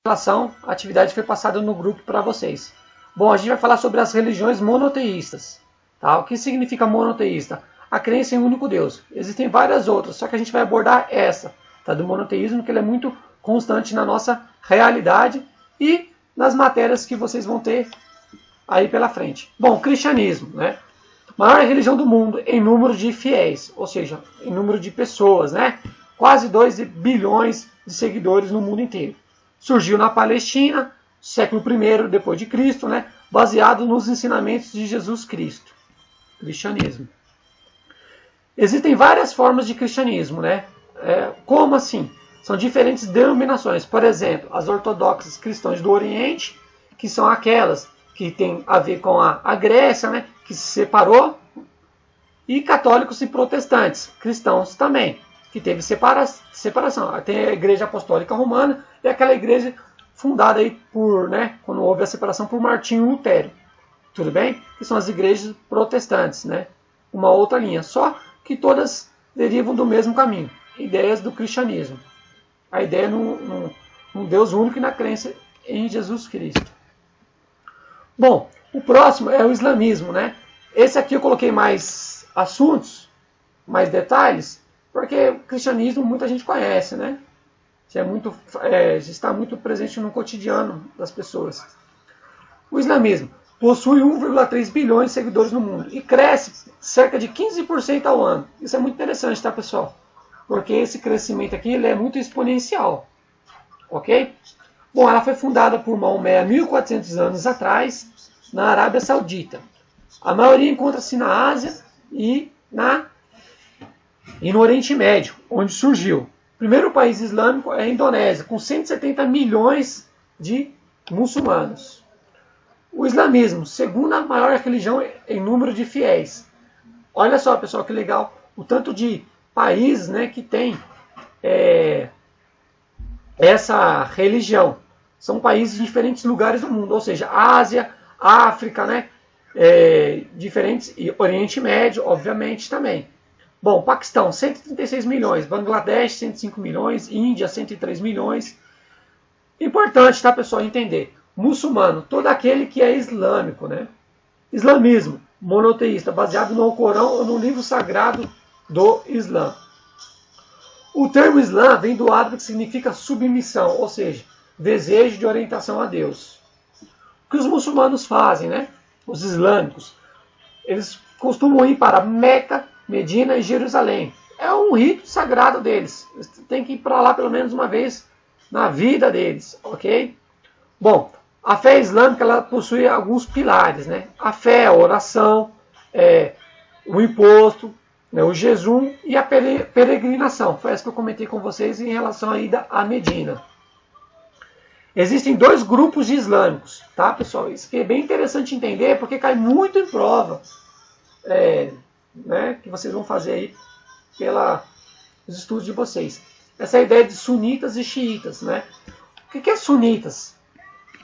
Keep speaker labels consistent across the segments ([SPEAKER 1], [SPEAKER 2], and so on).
[SPEAKER 1] a atividade foi passada no grupo para vocês. Bom, a gente vai falar sobre as religiões monoteístas. Tá? O que significa monoteísta? A crença em um único Deus. Existem várias outras, só que a gente vai abordar essa, tá? Do monoteísmo, que ele é muito constante na nossa realidade e nas matérias que vocês vão ter aí pela frente. Bom, cristianismo, né? Maior religião do mundo em número de fiéis, ou seja, em número de pessoas, né? Quase 2 bilhões de seguidores no mundo inteiro. Surgiu na Palestina, século I depois de Cristo, né? Baseado nos ensinamentos de Jesus Cristo. Cristianismo. Existem várias formas de cristianismo, né? Como assim? São diferentes denominações. Por exemplo, as ortodoxas cristãs do Oriente, que são aquelas que têm a ver com a Grécia, né? Que se separou. E católicos e protestantes, cristãos também, que teve separação. Tem a Igreja Apostólica Romana e aquela igreja fundada aí por, né? Quando houve a separação por Martinho Lutero. Tudo bem? Que são as igrejas protestantes, né? Uma outra linha. Só que todas derivam do mesmo caminho. Ideias do cristianismo. A ideia num Deus único e na crença em Jesus Cristo. Bom, o próximo é o islamismo, né? Esse aqui eu coloquei mais assuntos, mais detalhes, porque o cristianismo muita gente conhece, né? Já está muito presente no cotidiano das pessoas. O islamismo possui 1,3 bilhões de seguidores no mundo e cresce cerca de 15% ao ano. Isso é muito interessante, tá, pessoal? Porque esse crescimento aqui ele é muito exponencial. Ok? Bom, ela foi fundada por Maomé há 1400 anos atrás, na Arábia Saudita. A maioria encontra-se na Ásia e no Oriente Médio, onde surgiu. O primeiro país islâmico é a Indonésia, com 170 milhões de muçulmanos. O islamismo, segunda maior religião em número de fiéis. Olha só, pessoal, que legal. O tanto de países, né, que tem essa religião. São países de diferentes lugares do mundo, ou seja, Ásia, África, né, diferentes, e Oriente Médio, obviamente, também. Bom, Paquistão, 136 milhões. Bangladesh, 105 milhões. Índia, 103 milhões. Importante, tá, pessoal, entender. Muçulmano, todo aquele que é islâmico, né? Islamismo, monoteísta, baseado no Alcorão ou no livro sagrado do Islã. O termo Islã vem do árabe que significa submissão, ou seja, desejo de orientação a Deus. O que os muçulmanos fazem, né? Os islâmicos, eles costumam ir para Meca, Medina e Jerusalém. É um rito sagrado deles. Eles têm que ir para lá pelo menos uma vez na vida deles, ok? Bom, a fé islâmica ela possui alguns pilares, né? A fé, a oração, o imposto, né? O jejum e a peregrinação. Foi essa que eu comentei com vocês em relação à ida a Medina. Existem 2 grupos de islâmicos, tá, pessoal? Isso aqui é bem interessante entender, porque cai muito em prova, né, que vocês vão fazer aí pelos estudos de vocês. Essa é a ideia de sunitas e xiitas, né? O que é sunitas?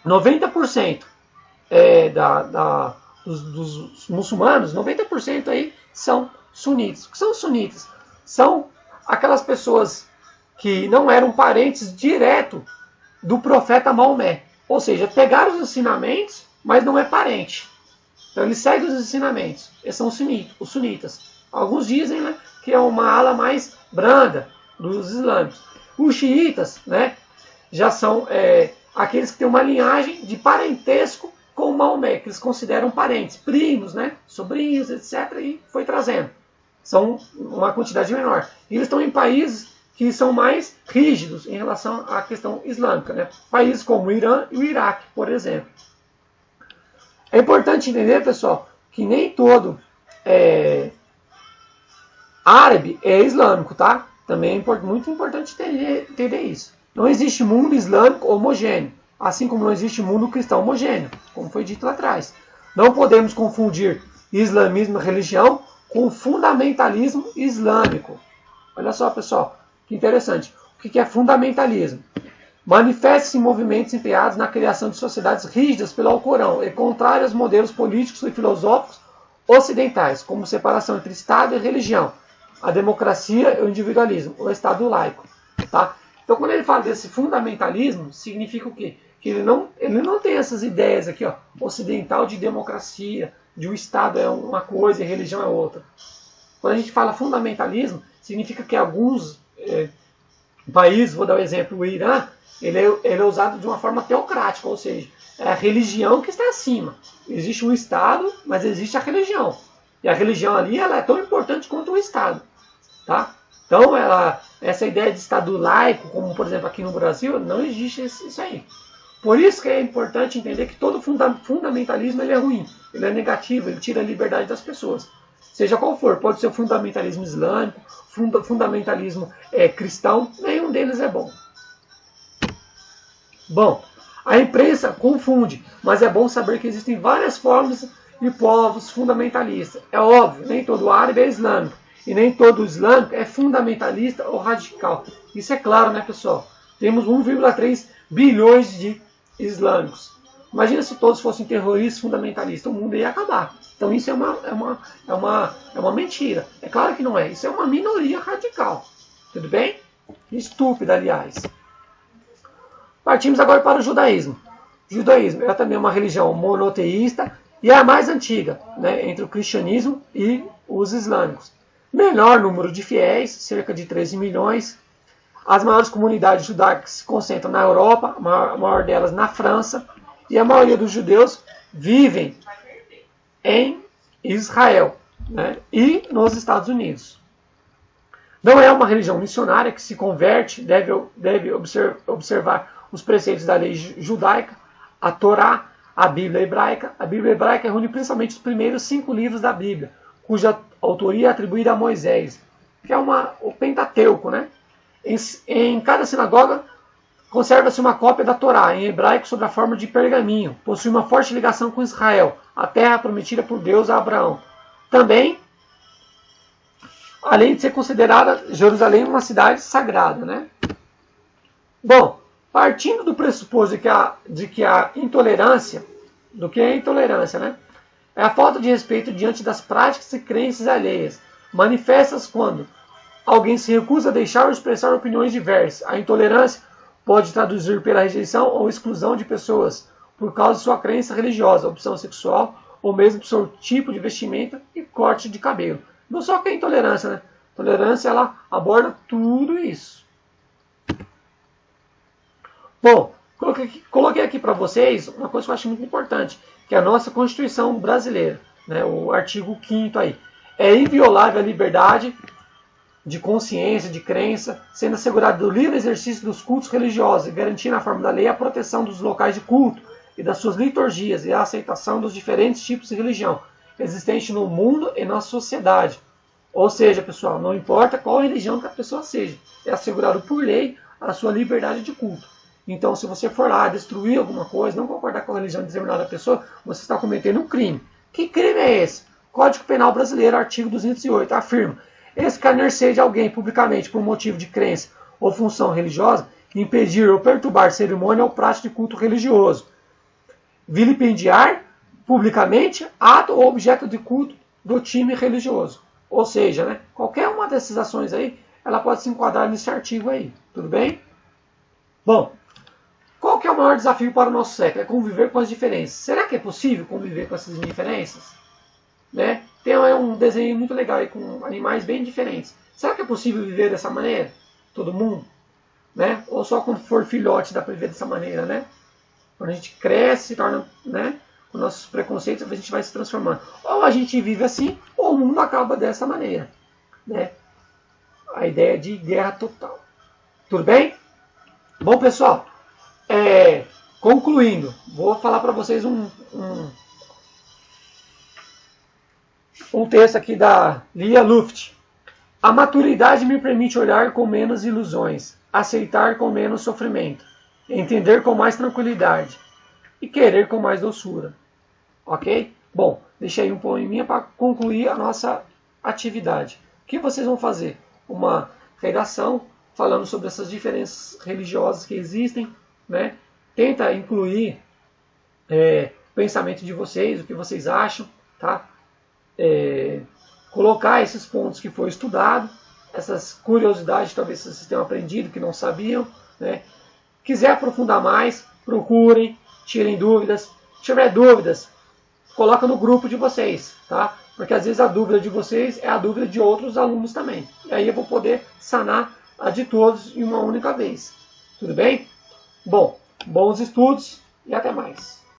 [SPEAKER 1] 90% dos muçulmanos, 90% aí são sunitas. O que são sunitas? São aquelas pessoas que não eram parentes direto do profeta Maomé. Ou seja, pegaram os ensinamentos, mas não é parente. Então eles seguem os ensinamentos. Esses são os sunitas. Alguns dizem, né, que é uma ala mais branda dos islâmicos. Os xiitas, né, já são aqueles que têm uma linhagem de parentesco com Maomé, que eles consideram parentes, primos, né, sobrinhos, etc. E foi trazendo. São uma quantidade menor. E eles estão em países que são mais rígidos em relação à questão islâmica, né? Países como o Irã e o Iraque, por exemplo. É importante entender, pessoal, que nem todo árabe é islâmico, tá? Também é muito importante entender isso. Não existe mundo islâmico homogêneo, assim como não existe mundo cristão homogêneo, como foi dito lá atrás. Não podemos confundir islamismo e religião com fundamentalismo islâmico. Olha só, pessoal. Que interessante. O que é fundamentalismo? Manifesta-se em movimentos empenhados na criação de sociedades rígidas pelo Alcorão e contrários aos modelos políticos e filosóficos ocidentais, como separação entre Estado e religião, a democracia e o individualismo, o Estado laico. Tá? Então, quando ele fala desse fundamentalismo, significa o quê? Que ele não tem essas ideias aqui, ó, ocidental de democracia, de um Estado é uma coisa e religião é outra. Quando a gente fala fundamentalismo, significa que alguns países, vou dar um exemplo, o Irã, ele é usado de uma forma teocrática, ou seja, é a religião que está acima. Existe um Estado, mas existe a religião. E a religião ali ela é tão importante quanto o Estado. Tá? Então, essa ideia de Estado laico, como por exemplo aqui no Brasil, não existe isso aí. Por isso que é importante entender que todo fundamentalismo ele é ruim, ele é negativo, ele tira a liberdade das pessoas. Seja qual for, pode ser o fundamentalismo islâmico, fundamentalismo cristão, nenhum deles é bom. Bom, a imprensa confunde, mas é bom saber que existem várias formas de povos fundamentalistas. É óbvio, nem todo árabe é islâmico, e nem todo islâmico é fundamentalista ou radical. Isso é claro, né, pessoal? Temos 1,3 bilhões de islâmicos. Imagina se todos fossem terroristas fundamentalistas, o mundo ia acabar. Então isso é uma mentira. É claro que não é. Isso é uma minoria radical. Tudo bem? Estúpida, aliás. Partimos agora para o judaísmo. O judaísmo é também uma religião monoteísta e é a mais antiga, né, entre o cristianismo e os islâmicos. Menor número de fiéis, cerca de 13 milhões. As maiores comunidades judaicas se concentram na Europa, a maior delas na França, e a maioria dos judeus vivem em Israel, né, e nos Estados Unidos. Não é uma religião missionária que se converte, deve observar os preceitos da lei judaica, a Torá, a Bíblia hebraica. A Bíblia hebraica reúne principalmente os primeiros 5 livros da Bíblia, cuja autoria é atribuída a Moisés, que é o Pentateuco, né? Em cada sinagoga conserva-se uma cópia da Torá, em hebraico sob a forma de pergaminho. Possui uma forte ligação com Israel, a terra prometida por Deus a Abraão. Também, além de ser considerada Jerusalém uma cidade sagrada, né? Bom, partindo do pressuposto de que a intolerância, do que é a intolerância, né? É a falta de respeito diante das práticas e crenças alheias, manifestas quando alguém se recusa a deixar ou expressar opiniões diversas. A intolerância pode traduzir pela rejeição ou exclusão de pessoas por causa de sua crença religiosa, opção sexual ou mesmo por seu tipo de vestimenta e corte de cabelo. Não só que é intolerância, né? Tolerância ela aborda tudo isso. Bom, coloquei aqui para vocês uma coisa que eu acho muito importante, que é a nossa Constituição brasileira, né, o artigo 5º aí. É inviolável a liberdade de consciência, de crença, sendo assegurado o livre exercício dos cultos religiosos e garantir na forma da lei a proteção dos locais de culto e das suas liturgias e a aceitação dos diferentes tipos de religião existentes no mundo e na sociedade. Ou seja, pessoal, não importa qual religião que a pessoa seja, é assegurado por lei a sua liberdade de culto. Então, se você for lá destruir alguma coisa, não concordar com a religião de determinada pessoa, você está cometendo um crime. Que crime é esse? Código Penal Brasileiro, artigo 208, afirma: escarnecer de alguém publicamente por motivo de crença ou função religiosa, impedir ou perturbar cerimônia ou prática de culto religioso, vilipendiar publicamente ato ou objeto de culto do time religioso. Ou seja, né, qualquer uma dessas ações aí, ela pode se enquadrar nesse artigo aí. Tudo bem? Bom, qual que é o maior desafio para o nosso século? É conviver com as diferenças. Será que é possível conviver com essas diferenças? Né? Tem um desenho muito legal aí com animais bem diferentes. Será que é possível viver dessa maneira? Todo mundo? Né? Ou só quando for filhote dá para viver dessa maneira, né? Quando a gente cresce, se torna, né, com nossos preconceitos, a gente vai se transformando. Ou a gente vive assim, ou o mundo acaba dessa maneira. Né? A ideia de guerra total. Tudo bem? Bom, pessoal, concluindo, vou falar para vocês um texto aqui da Lia Luft. A maturidade me permite olhar com menos ilusões, aceitar com menos sofrimento, entender com mais tranquilidade e querer com mais doçura. Ok? Bom, deixei aí um poeminha para concluir a nossa atividade. O que vocês vão fazer? Uma redação falando sobre essas diferenças religiosas que existem, né? Tenta incluir o pensamento de vocês, o que vocês acham, tá? Colocar esses pontos que foi estudado, essas curiosidades, talvez vocês tenham aprendido que não sabiam, né? Quiser aprofundar mais, procurem, tirem dúvidas. Se tiver dúvidas, coloca no grupo de vocês, tá? Porque às vezes a dúvida de vocês é a dúvida de outros alunos também. E aí eu vou poder sanar a de todos em uma única vez. Tudo bem? Bom, bons estudos e até mais.